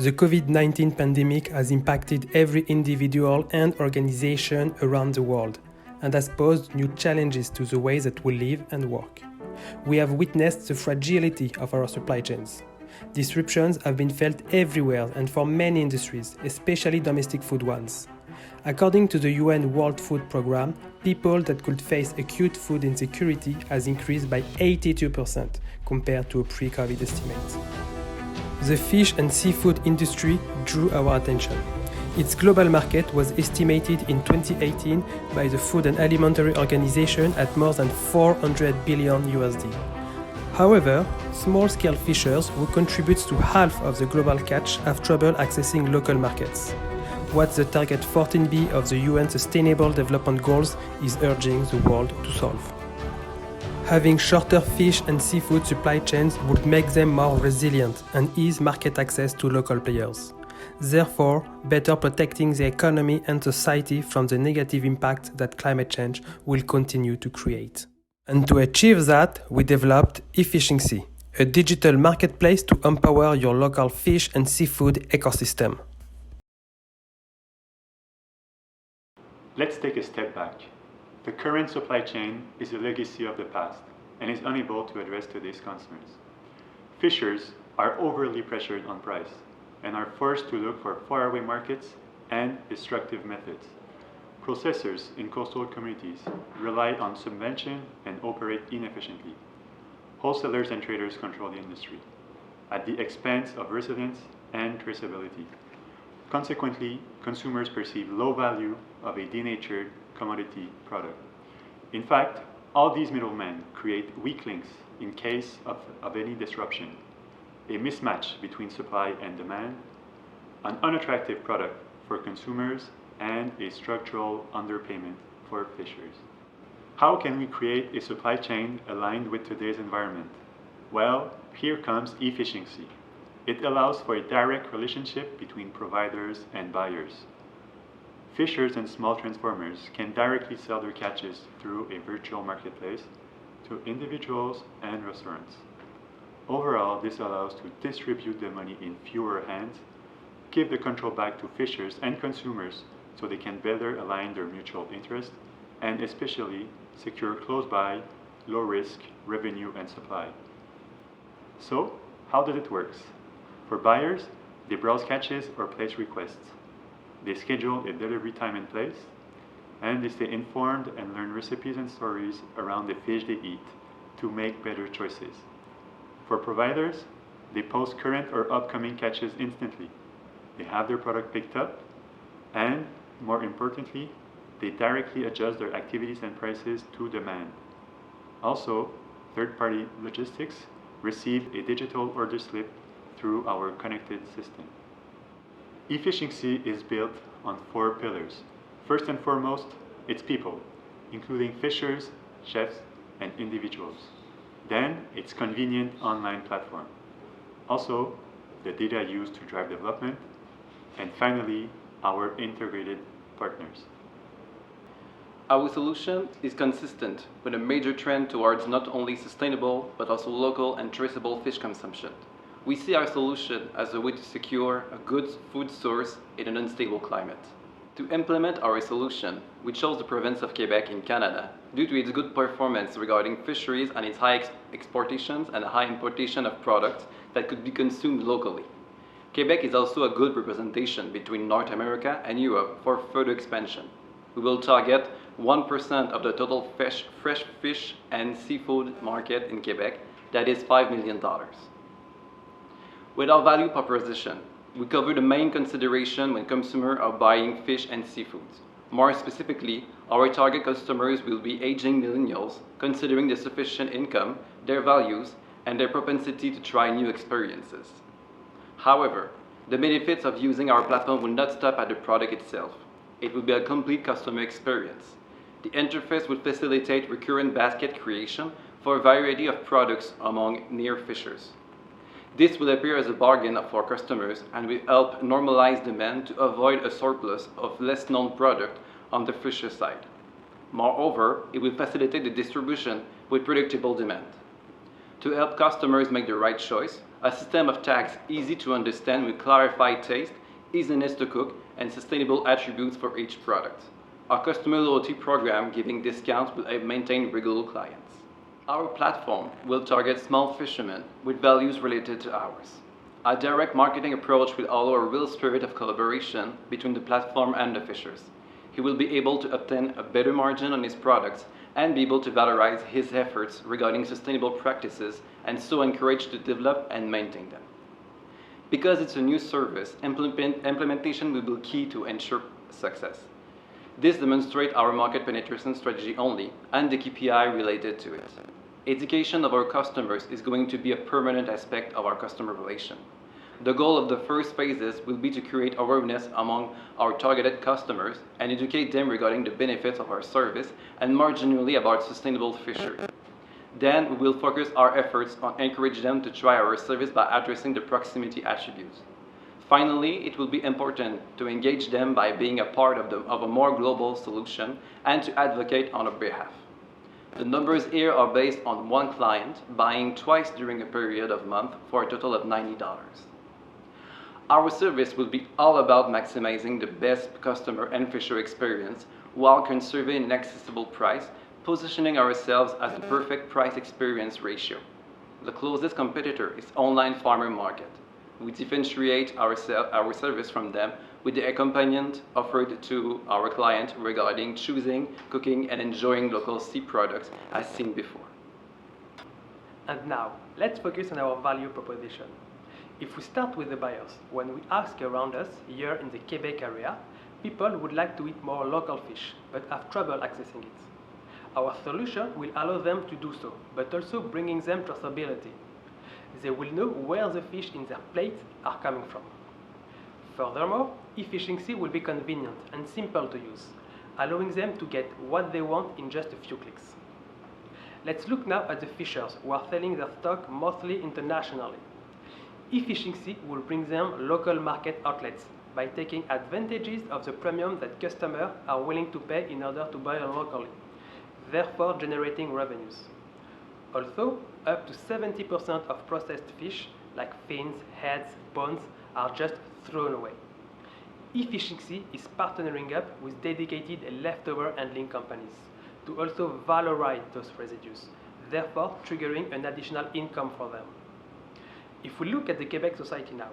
The COVID-19 pandemic has impacted every individual and organization around the world and has posed new challenges to the way that we live and work. We have witnessed the fragility of our supply chains. Disruptions have been felt everywhere and for many industries, especially domestic food ones. According to the UN World Food Programme, people that could face acute food insecurity has increased by 82% compared to a pre-COVID estimate. The fish and seafood industry drew our attention. Its global market was estimated in 2018 by the Food and Alimentary Organization at more than $400 billion USD. However, small-scale fishers, who contribute to half of the global catch, have trouble accessing local markets. What the Target 14B of the UN Sustainable Development Goals is urging the world to solve. Having shorter fish and seafood supply chains would make them more resilient and ease market access to local players. Therefore, better protecting the economy and society from the negative impact that climate change will continue to create. And to achieve that, we developed Efficiency, a digital marketplace to empower your local fish and seafood ecosystem. Let's take a step back. The current supply chain is a legacy of the past and is unable to address today's concerns. Fishers are overly pressured on price and are forced to look for faraway markets and destructive methods. Processors in coastal communities rely on subvention and operate inefficiently. Wholesalers and traders control the industry at the expense of resilience and traceability. Consequently, consumers perceive low value of a denatured commodity product. In fact, all these middlemen create weak links in case of any disruption, a mismatch between supply and demand, an unattractive product for consumers, and a structural underpayment for fishers. How can we create a supply chain aligned with today's environment? Well, here comes efficiency. It allows for a direct relationship between providers and buyers. Fishers and small transformers can directly sell their catches through a virtual marketplace to individuals and restaurants. Overall, this allows to distribute the money in fewer hands, give the control back to fishers and consumers so they can better align their mutual interests, and especially secure close-by, low-risk revenue and supply. So, how does it work? For buyers, they browse catches or place requests. They schedule a delivery time and place, and they stay informed and learn recipes and stories around the fish they eat to make better choices. For providers, they post current or upcoming catches instantly. They have their product picked up, and more importantly, they directly adjust their activities and prices to demand. Also, third-party logistics receive a digital order slip through our connected system. Efficiency is built on 4 pillars. First and foremost, it's people, including fishers, chefs, and individuals. Then, it's convenient online platform. Also, the data used to drive development. And finally, our integrated partners. Our solution is consistent with a major trend towards not only sustainable, but also local and traceable fish consumption. We see our solution as a way to secure a good food source in an unstable climate. To implement our solution, we chose the province of Quebec in Canada due to its good performance regarding fisheries and its high exportations and high importation of products that could be consumed locally. Quebec is also a good representation between North America and Europe for further expansion. We will target 1% of the total fresh fish and seafood market in Quebec, that is $5 million. With our value proposition, we cover the main consideration when consumers are buying fish and seafoods. More specifically, our target customers will be aging millennials, considering their sufficient income, their values, and their propensity to try new experiences. However, the benefits of using our platform will not stop at the product itself. It will be a complete customer experience. The interface will facilitate recurrent basket creation for a variety of products among near fishers. This will appear as a bargain for customers and will help normalize demand to avoid a surplus of less known product on the fisher side. Moreover, it will facilitate the distribution with predictable demand. To help customers make the right choice, A system of tags easy to understand with clarified taste, easiness to cook, and sustainable attributes for each product. Our customer loyalty program giving discounts will maintain regular clients. Our platform will target small fishermen with values related to ours. Our direct marketing approach will allow a real spirit of collaboration between the platform and the fishers. He will be able to obtain a better margin on his products and be able to valorize his efforts regarding sustainable practices and so encouraged to develop and maintain them. Because it's a new service, implementation will be key to ensure success. This demonstrates our market penetration strategy only and the KPI related to it. Education of our customers is going to be a permanent aspect of our customer relation. The goal of the first phases will be to create awareness among our targeted customers and educate them regarding the benefits of our service and more generally about sustainable fishery. Then we will focus our efforts on encouraging them to try our service by addressing the proximity attributes. Finally, it will be important to engage them by being a part of a more global solution and to advocate on our behalf. The numbers here are based on one client buying twice during a period of month for a total of $90. Our service will be all about maximizing the best customer and fisher experience while conserving an accessible price, positioning ourselves as the perfect price experience ratio. The closest competitor is online farmer market. We differentiate our service from them with the accompaniment offered to our client regarding choosing, cooking, and enjoying local sea products as seen before. And now, let's focus on our value proposition. If we start with the buyers, when we ask around us here in the Quebec area, people would like to eat more local fish, but have trouble accessing it. Our solution will allow them to do so, but also bringing them traceability. They will know where the fish in their plate are coming from. Furthermore, efficiency will be convenient and simple to use, allowing them to get what they want in just a few clicks. Let's look now at the fishers who are selling their stock mostly internationally. Efficiency will bring them local market outlets by taking advantages of the premium that customers are willing to pay in order to buy locally, therefore generating revenues. Also, up to 70% of processed fish, like fins, heads, bones, are just thrown away. Efficiency is partnering up with dedicated leftover handling companies to also valorize those residues, therefore triggering an additional income for them. If we look at the Quebec society now,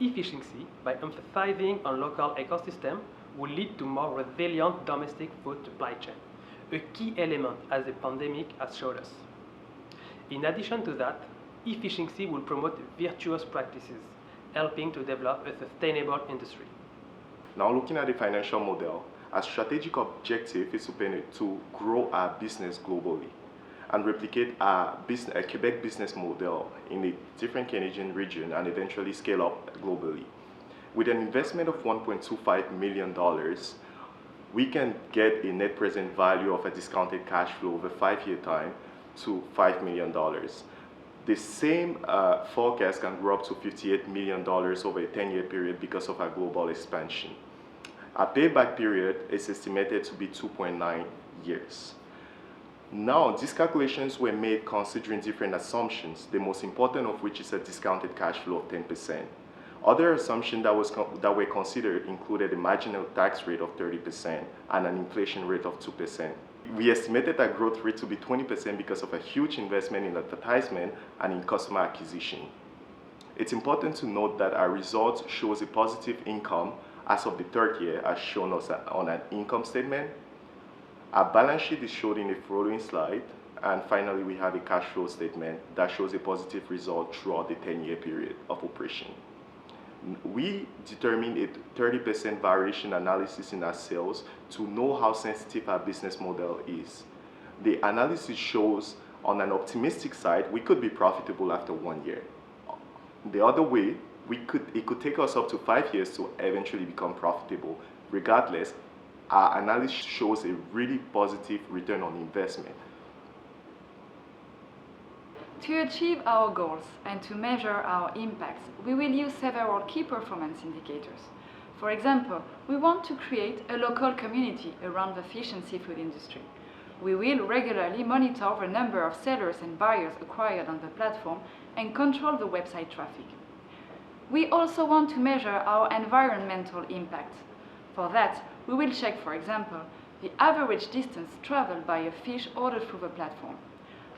efficiency, by emphasizing on local ecosystem, will lead to more resilient domestic food supply chain, a key element as the pandemic has showed us. In addition to that, efficiency will promote virtuous practices, helping to develop a sustainable industry. Now looking at the financial model, our strategic objective is to grow our business globally and replicate our Quebec business model in a different Canadian region and eventually scale up globally. With an investment of $1.25 million, we can get a net present value of a discounted cash flow over 5-year time to $5 million. The same forecast can grow up to $58 million over a 10-year period because of our global expansion. Our payback period is estimated to be 2.9 years. Now, these calculations were made considering different assumptions, the most important of which is a discounted cash flow of 10%. Other assumptions that were considered included a marginal tax rate of 30% and an inflation rate of 2%. We estimated that growth rate to be 20% because of a huge investment in advertisement and in customer acquisition. It's important to note that our results shows a positive income as of the 3rd year as shown on an income statement. Our balance sheet is shown in the following slide, and finally we have a cash flow statement that shows a positive result throughout the 10-year period of operation. We determined a 30% variation analysis in our sales to know how sensitive our business model is. The analysis shows on an optimistic side, we could be profitable after 1 year. The other way, it could take us up to 5 years to eventually become profitable. Regardless, our analysis shows a really positive return on investment. To achieve our goals and to measure our impacts, we will use several key performance indicators. For example, we want to create a local community around the fish and seafood industry. We will regularly monitor the number of sellers and buyers acquired on the platform and control the website traffic. We also want to measure our environmental impact. For that, we will check, for example, the average distance traveled by a fish ordered through the platform.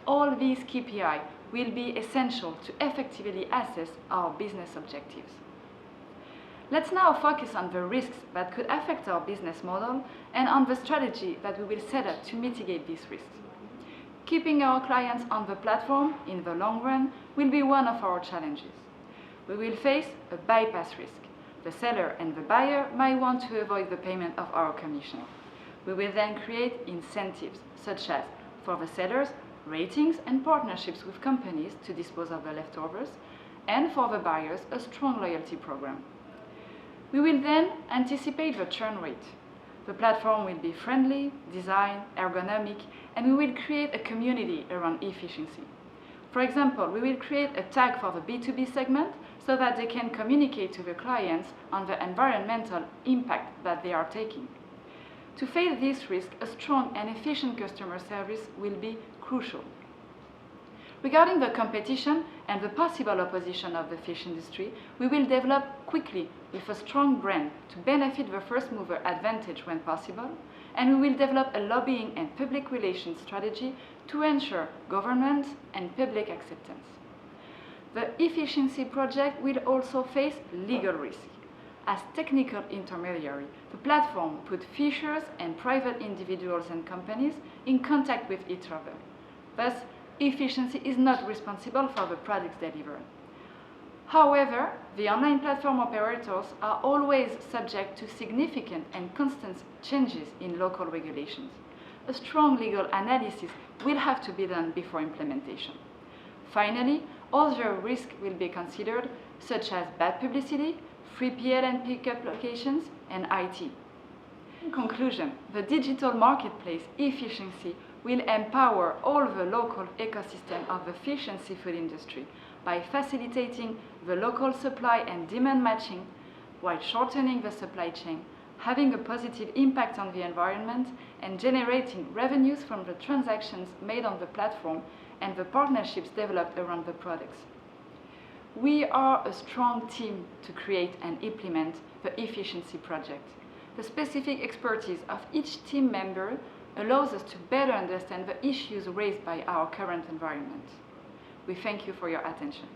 All these KPIs will be essential to effectively assess our business objectives. Let's now focus on the risks that could affect our business model and on the strategy that we will set up to mitigate these risks. Keeping our clients on the platform in the long run will be one of our challenges. We will face a bypass risk. The seller and the buyer might want to avoid the payment of our commission. We will then create incentives, such as, for the sellers, ratings and partnerships with companies to dispose of the leftovers, and for the buyers, a strong loyalty program. We will then anticipate the churn rate. The platform will be friendly, designed, ergonomic, and we will create a community around efficiency. For example, we will create a tag for the B2B segment so that they can communicate to the clients on the environmental impact that they are taking. To face this risk, a strong and efficient customer service will be crucial. Regarding the competition and the possible opposition of the fish industry, we will develop quickly with a strong brand to benefit the first mover advantage when possible, and we will develop a lobbying and public relations strategy to ensure government and public acceptance. The efficiency project will also face legal risk. As technical intermediary, the platform put fishers and private individuals and companies in contact with each other. Thus, efficiency is not responsible for the products delivered. However, the online platform operators are always subject to significant and constant changes in local regulations. A strong legal analysis will have to be done before implementation. Finally, other risks will be considered, such as bad publicity, 3PL and pickup locations, and IT. In conclusion, the digital marketplace efficiency will empower all the local ecosystem of the fish and seafood industry by facilitating the local supply and demand matching while shortening the supply chain, having a positive impact on the environment, and generating revenues from the transactions made on the platform and the partnerships developed around the products. We are a strong team to create and implement the efficiency project. The specific expertise of each team member allows us to better understand the issues raised by our current environment. We thank you for your attention.